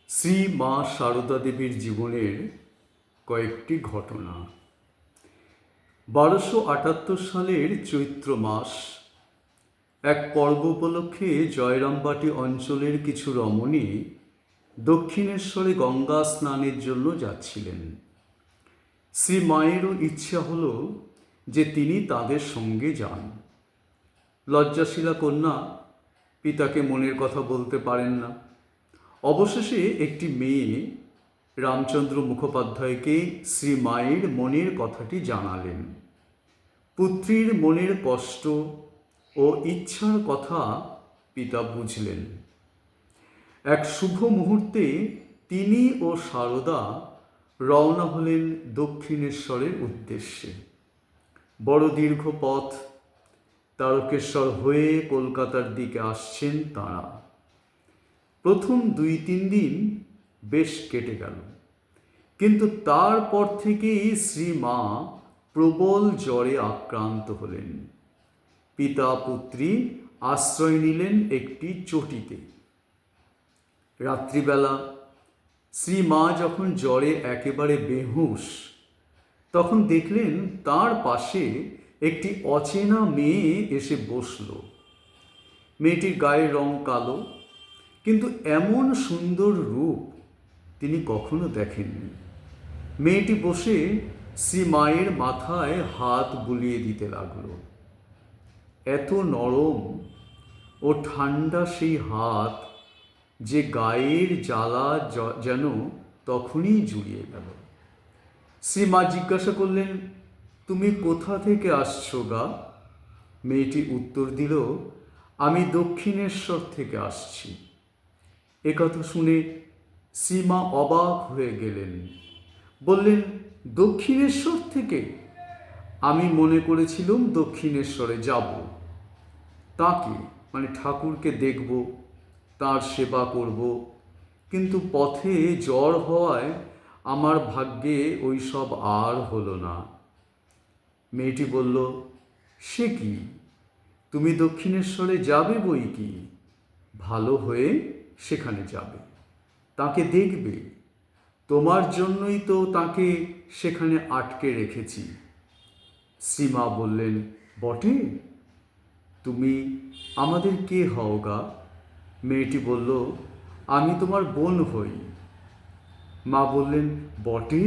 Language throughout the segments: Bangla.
শ্রী মা সারদা দেবীর জীবনের কয়েকটি ঘটনা। 1278 সালের চৈত্র মাস এক পর্ব উপলক্ষে জয়রামবাটি অঞ্চলের কিছু রমণী দক্ষিণেশ্বরে গঙ্গা স্নানের জন্য যাচ্ছিলেন। শ্রী মায়েরও ইচ্ছা হলো যে তিনি তাদের সঙ্গে যান। লজ্জাশীলা কন্যা পিতাকে মনের কথা বলতে পারেন না। অবশেষে একটি মেয়ে রামচন্দ্র মুখোপাধ্যায়কে শ্রী মায়ের মনের কথাটি জানালেন। পুত্রীর মনের কষ্ট ও ইচ্ছার কথা পিতা বুঝলেন। এক শুভ মুহূর্তে তিনি ও সারদা রওনা হলেন দক্ষিণেশ্বরের উদ্দেশ্যে। বড় দীর্ঘ পথ, তারকেশ্বর হয়ে কলকাতার দিকে আসছেন তাঁরা। প্রথম 2-3 দিন বেশ কেটে গেল, কিন্তু তারপর থেকেই শ্রী মা প্রবল জ্বরে আক্রান্ত হলেন। পিতা পুত্রী আশ্রয় নিলেন একটি চটিতে। রাত্রিবেলা শ্রী মা যখন জ্বরে একেবারে বেহুঁশ, তখন দেখলেন তার পাশে একটি অচেনা মেয়ে এসে বসল। মেয়েটির গায়ের রং কালো, কিন্তু এমন সুন্দর রূপ তিনি কখনো দেখেননি। মেয়েটি বসে শ্রী মায়ের মাথায় হাত বুলিয়ে দিতে লাগল। এত নরম ও ঠান্ডা সেই হাত যে গায়ের জ্বালা যেন তখনই জুড়িয়ে গেল। শ্রী মা জিজ্ঞাসা করলেন, তুমি কোথা থেকে আসছো গা? মেয়েটি উত্তর দিল, আমি দক্ষিণেশ্বর থেকে আসছি। একথা শুনে শ্রীমা অবাক হয়ে গেলেন। বললেন, দক্ষিণেশ্বর থেকে? আমি মনে করেছিলাম দক্ষিণেশ্বরে যাব, তাকে মানে ঠাকুরকে দেখব, তার সেবা করব, কিন্তু পথে জ্বর হওয়ায় আমার ভাগ্যে ওই সব আর হলো না। মেয়েটি বলল, সে কি, তুমি দক্ষিণেশ্বরে যাবে বই কি, ভালো হয়ে সেখানে যাবে, তাকে দেখবে, তোমার জন্যই তো তাকে সেখানে আটকে রেখেছি। শ্রীমা বললেন, বটে, তুমি আমাদের কে হও গা? মেয়েটি বলল, আমি তোমার বোন হই। মা বললেন, বটে,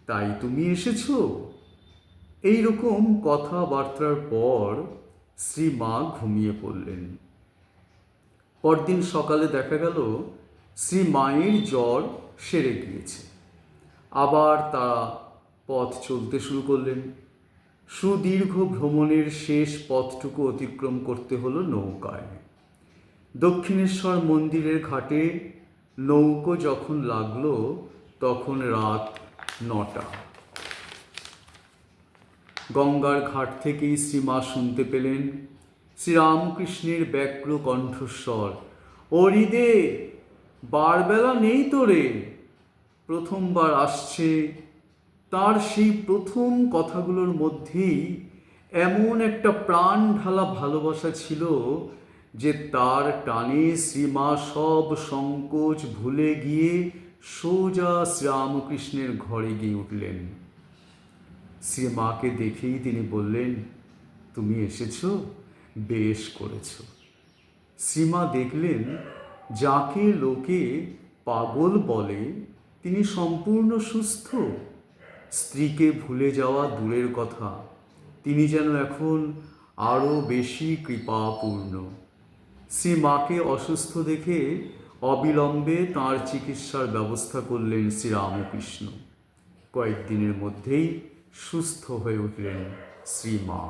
তাই তুমি এসেছো? এই রকম কথাবার্তার পর শ্রী মা ঘুমিয়ে পড়লেন। পরদিন সকালে দেখা গেল শ্রী মায়ের জ্বর সেরে গিয়েছে। আবার তারা পথ চলতে শুরু করলেন। সুদীর্ঘ ভ্রমণের শেষ পথটুকু অতিক্রম করতে হলো নৌকায়। দক্ষিণেশ্বর মন্দিরের ঘাটে নৌকো যখন লাগলো তখন রাত 9টা। গঙ্গার ঘাট থেকেই শ্রীমা শুনতে পেলেন শ্রীরামকৃষ্ণের ব্যগ্র কণ্ঠস্বর, ও হৃদে, বারবেলা নেই তো রে। প্রথমবার আসছে, তার সেই প্রথম কথাগুলোর মধ্যেই এমন একটা প্রাণ ঢালা ভালোবাসা ছিল যে তার টানে শ্রীমা সব সংকোচ ভুলে গিয়ে সোজা শ্রীরামকৃষ্ণের ঘরে গিয়ে উঠলেন। শ্রীমাকে দেখেই তিনি বললেন, তুমি এসেছো, বেশ করেছ। শ্রীমা দেখলেন যাকে লোকে পাগল বলে তিনি সম্পূর্ণ সুস্থ। স্ত্রীকে ভুলে যাওয়া দূরের কথা, তিনি যেন এখন আরও বেশি কৃপাপূর্ণ। শ্রীমাকে অসুস্থ দেখে অবিলম্বে তাঁর চিকিৎসার ব্যবস্থা করলেন শ্রীরামকৃষ্ণ। কয়েকদিনের মধ্যেই সুস্থ হয়ে উঠলেন শ্রীমা।